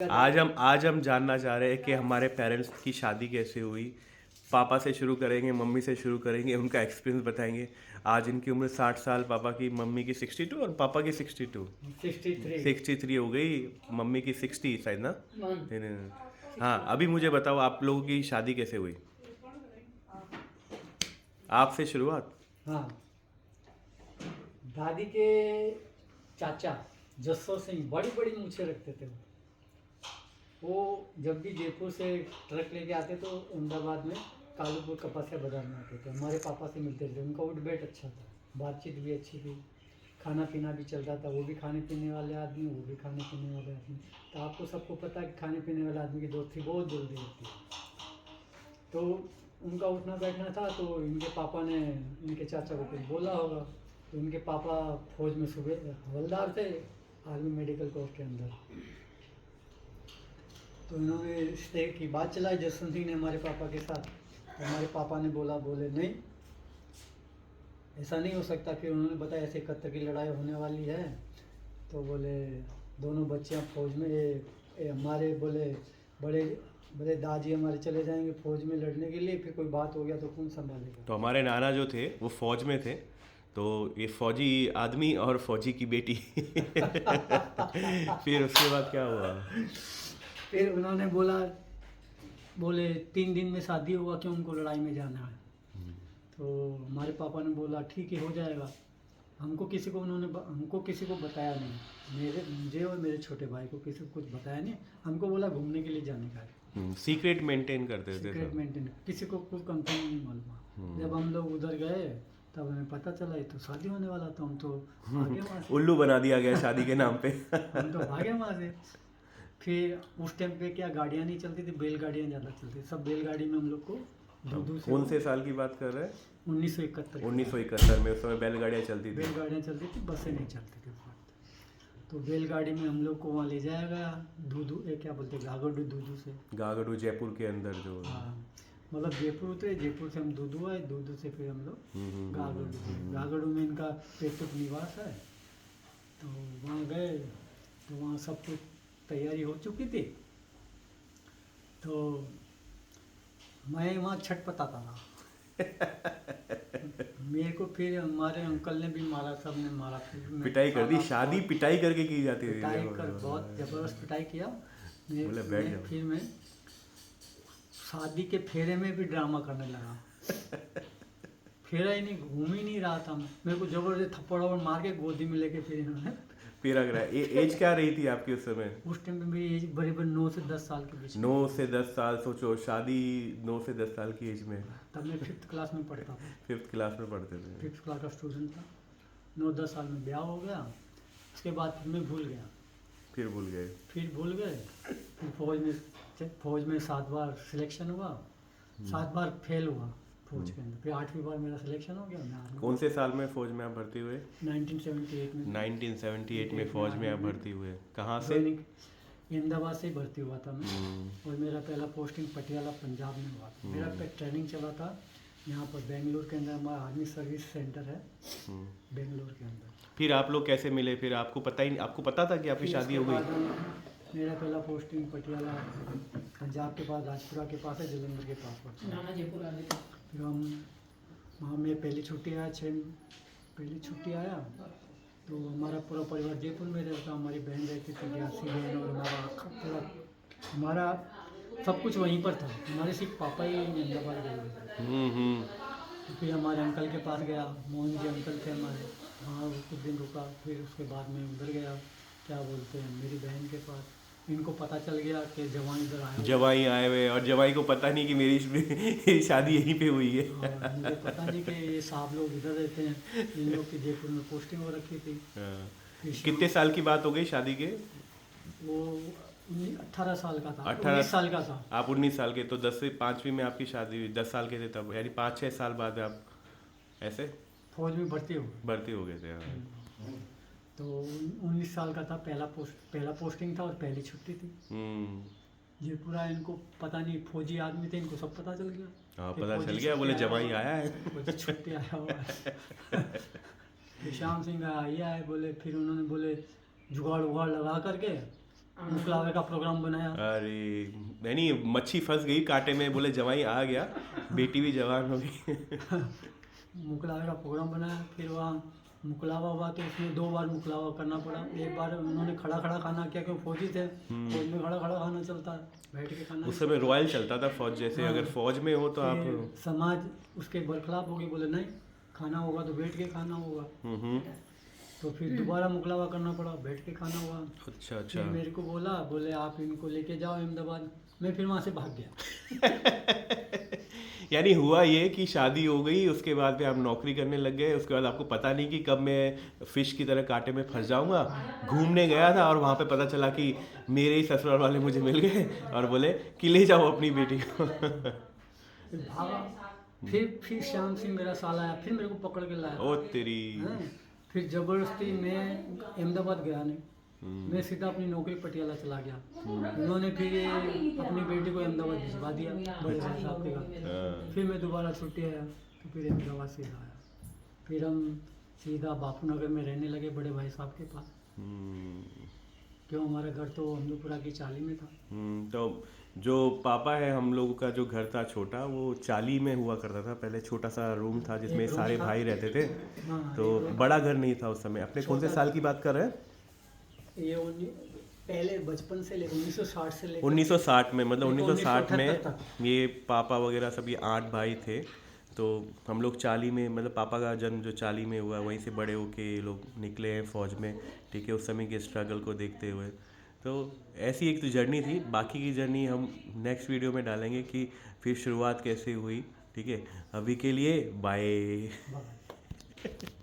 आज हम जानना चाह रहे हैं कि हमारे पेरेंट्स की शादी कैसे हुई। पापा से शुरू करेंगे, मम्मी से शुरू करेंगे, उनका एक्सपीरियंस बताएंगे। आज इनकी उम्र 60 साल, पापा की मम्मी की 62 और पापा की 62 63 63 हो गई। मम्मी की 60 शायद ना। वन। नहीं, नहीं, नहीं। हाँ, अभी मुझे बताओ आप लोगों की शादी कैसे हुई। आपसे शुरुआत। हाँ, दादी के चाचा जस्सो सिंह बड़ी बड़ी मूछें रखते थे। वो जब भी जयपुर से ट्रक लेके आते तो अहमदाबाद में कालूपुर कपासिया बाजार में आते थे, हमारे पापा से मिलते थे। उनका उठ बैठ अच्छा था, बातचीत भी अच्छी थी, खाना पीना भी चलता था। वो भी खाने पीने वाले आदमी, वो भी खाने पीने वाले आदमी। तो आपको सबको पता है कि खाने पीने वाले आदमी की दोस्ती बहुत जल्दी होती है। तो उनका उठना बैठना था, तो इनके पापा ने इनके चाचा को कुछ बोला होगा। तो इनके पापा फौज में सुबह हवलदार थे, आर्मी मेडिकल कोर्स के अंदर। तो इन्होंने रिश्ते की बात चलाई जसवंत सिंह ने हमारे पापा के साथ। तो हमारे पापा ने बोले नहीं, ऐसा नहीं हो सकता। फिर उन्होंने बताया ऐसे 71 की लड़ाई होने वाली है। तो बोले दोनों बच्चियां फौज में हमारे बोले बड़े बड़े दादी हमारे चले जाएंगे फौज में लड़ने के लिए, फिर कोई बात हो गया तो कौन संभालेगा। तो हमारे नाना जो थे वो फौज में थे। तो ये फौजी आदमी और फौजी की बेटी फिर उसके बाद क्या हुआ। फिर उन्होंने बोले 3 दिन में शादी हुआ, क्यों उनको लड़ाई में जाना है। तो हमारे पापा ने बोला ठीक है हो जाएगा। हमको किसी को बताया नहीं, मुझे और मेरे छोटे भाई को किसी को कुछ बताया नहीं। हमको बोला घूमने के लिए जाने का है, सीक्रेट मेंटेन करते थे सीक्रेट सब। मेंटेन, किसी को कुछ कंफर्म नहीं मालूम। जब हम लोग उधर गए तब हमें पता चला ये तो शादी होने वाला, तो हम तो भागे वहाँ से। उल्लू बना दिया गया शादी के नाम पे। हम तो भागे वहाँ से। फिर उस टाइम पे क्या गाड़ियाँ नहीं चलती थी, बैलगाड़ियाँ ज़्यादा चलती थी। सब बैलगाड़ी में हम लोग को दूर से कौन से साल की बात कर रहे हैं। 1971 1971 में, उस समय बैलगाड़ियाँ चलती थी। बैलगाड़ियाँ चलती थी, बसें नहीं चलती थी। तो बैलगाड़ी में हम लोग को वहाँ ले जाया गया दूधू, ये क्या बोलते हैं, गागड़ू दूधू से। गागड़ू जयपुर के अंदर जो। हाँ, मतलब जयपुर उतरे, जयपुर से हम दूधू आए, दूधू से फिर हम लोग गागड़ू गए। गागड़ू में इनका पैतृक निवास है। तो वहाँ गए तो वहाँ सब कुछ तैयारी हो चुकी थी। तो मैं वहाँ छटपटाता रहा। मेरे को फिर हमारे अंकल ने भी मारा, सब ने मारा। फिर मैं पिटाई कर दी, बहुत शादी पिटाई करके की जाती थी। पिटाई कर बहुत ज़बरदस्त पिटाई किया। बोले बैठ जाओ। फिर मैं शादी के फेरे में भी ड्रामा करने लगा। फेरा ही नहीं, घूम ही नहीं रहा था मैं। मेरे को जबरदस्त थप्पड़ वप्पड़ मार के गोदी में लेके फिर इन्होंने। फिर अगर एज क्या रही थी आपकी उस समय। उस टाइम पे मेरी एज बड़ी 9 से 10 साल के बीच में। 9 से 10 साल, सोचो शादी 9 से 10 साल की एज में। तब मैं 5th क्लास में पढ़ता था, 5th क्लास में पढ़ते थे। 5th क्लास का स्टूडेंट था। 9-10 साल में ब्याह हो गया। उसके बाद फिर मैं भूल गया। फिर भूल गए। फिर फौज में 7 बार सिलेक्शन हुआ, 7 बार फेल हुआ फौज के अंदर। फिर 8वीं बार मेरा सिलेक्शन हो गया। मैं आर्मी कौन से साल में फौज में आप भर्ती हुए। 1978 में 1978 में फौज में आप भर्ती हुए। कहाँ से। ज्वाइनिंग अहमदाबाद से ही भर्ती हुआ था मैं। और मेरा पहला पोस्टिंग पटियाला पंजाब में हुआ था। मेरा ट्रेनिंग चला था यहाँ पर बेंगलोर के अंदर। हमारा आर्मी सर्विस सेंटर है बेंगलोर के अंदर। फिर आप लोग कैसे मिले। फिर आपको पता था कि आपकी फिर शादी उसके हो गई। बाद मेरा पहला पोस्टिंग पटियाला पंजाब के पास, राजपुरा के पास है, जलंधर के पास पड़ता है। फिर हम वहाँ में पहली छुट्टी आया तो हमारा पूरा परिवार जयपुर में रहता। हमारी बहन रहती थी, ग्यासी बहन, और हमारा सब कुछ वहीं पर था। हमारे सिर्फ पापा ही अहमदाबाद गए हुए थे। तो फिर हमारे अंकल के पास गया, मोहन जी अंकल थे हमारे, वहाँ कुछ दिन रुका। फिर उसके बाद में उधर गया, क्या बोलते हैं, मेरी बहन के पास। इनको पता चल गया कि जवान इधर आया। जवाई आए हुए, और जवाई को पता नहीं कि मेरी शादी यहीं पे हुई है। और मुझे पता नहीं कि ये साहब लोग इधर रहते हैं। इन लोग की जयपुर में पोस्टिंग हो रखी थी। फिर कितने साल की बात हो गई शादी के। वो 18 साल का था, 18 19 साल का था। आप 19 साल के, तो 10 से 5वीं में आपकी शादी हुई। 10 साल के थे तब, यानी 5-6 साल बाद आप ऐसे फौज में भर्ती हो। भर्ती हो गए थे। हाँ। तो 19 साल का था, पहला पोस्टिंग था और पहली छुट्टी थी। ये पूरा इनको पता नहीं, फौजी आदमी थे, इनको सब पता चल गया। हाँ, कि पता फौजी चल गया, छुट्टी बोले आया जवाई हुआ आया है। फौजी छुट्टी आया हुआ है। फिर श्याम सिंह आया है बोले। फिर उन्होंने बोले जुगाड़ उगाड़ लगा करके मुकलावे का प्रोग्राम बनाया। अरे नहीं, मच्छी फंस गई कांटे में, बोले जवाई आ गया, बेटी भी जवान हो गई। मुकलावे का प्रोग्राम बनाया। फिर वहाँ मुकलावा हुआ तो उसमें 2 बार मुकलावा करना पड़ा। एक बार उन्होंने खड़ा खड़ा खाना किया, क्योंकि फौजी थे, फौज में खड़ा खड़ा खाना चलता है, बैठ के खाना। उस समय रॉयल चलता था फौज जैसे, हाँ। अगर फौज में हो तो आप। फिर समाज उसके बरखिलाफ हो गई, बोले नहीं खाना होगा तो बैठ के खाना होगा। हम्म। तो फिर दोबारा मुकलावा करना पड़ा, बैठ के खाना हुआ। अच्छा अच्छा। फिर मेरे को बोले आप इनको लेके जाओ अहमदाबाद। मैं फिर वहाँ से भाग गया। यानी हुआ ये कि शादी हो गई, उसके बाद में आप नौकरी करने लग गए, उसके बाद आपको पता नहीं कि कब मैं फिश की तरह कांटे में फंस जाऊंगा। घूमने गया था और वहाँ पे पता चला कि मेरे ही ससुराल वाले मुझे मिल गए और बोले कि ले जाओ अपनी बेटी को। फिर भागा। फिर श्याम सिंह मेरा साला आया, फिर मेरे को पकड़ के लाया। ओ तेरी। हैं? फिर जबरदस्ती मैं अहमदाबाद गया नहीं, मैं सीधा अपनी नौकरी पटियाला चला गया। उन्होंने फिर अपनी बेटी को अहमदाबाद भिजवा दिया बड़े भाई साहब के घर। फिर मैं दोबारा छुट्टी आया तो फिर अहमदाबाद से आया। फिर हम सीधा बापू नगर में रहने लगे बड़े भाई साहब के पास, क्यों हमारा घर तो अमदूपुरा की चाली में था। तो जो पापा है, हम लोगों का जो घर था छोटा, वो चाली में हुआ करता था पहले। छोटा सा रूम था जिसमें एक रूम सारे था। भाई रहते थे। हाँ, तो एक रूम। बड़ा घर नहीं था उस समय। अपने कौन से छोटा साल की बात कर रहे हैं? ये पहले बचपन से लेकर 1960 से लेकर 1960 में, मतलब 1960 में 1978 ये पापा वगैरह सब, ये 8 भाई थे। तो हम लोग चाली में, मतलब पापा का जन्म जो चाली में हुआ, वहीं से बड़े होके ये लोग निकले हैं फौज में, ठीक है, उस समय के स्ट्रगल को देखते हुए। तो ऐसी एक तो जर्नी थी। बाकी की जर्नी हम नेक्स्ट वीडियो में डालेंगे कि फिर शुरुआत कैसे हुई, ठीक है। अभी के लिए बाय। बाबा।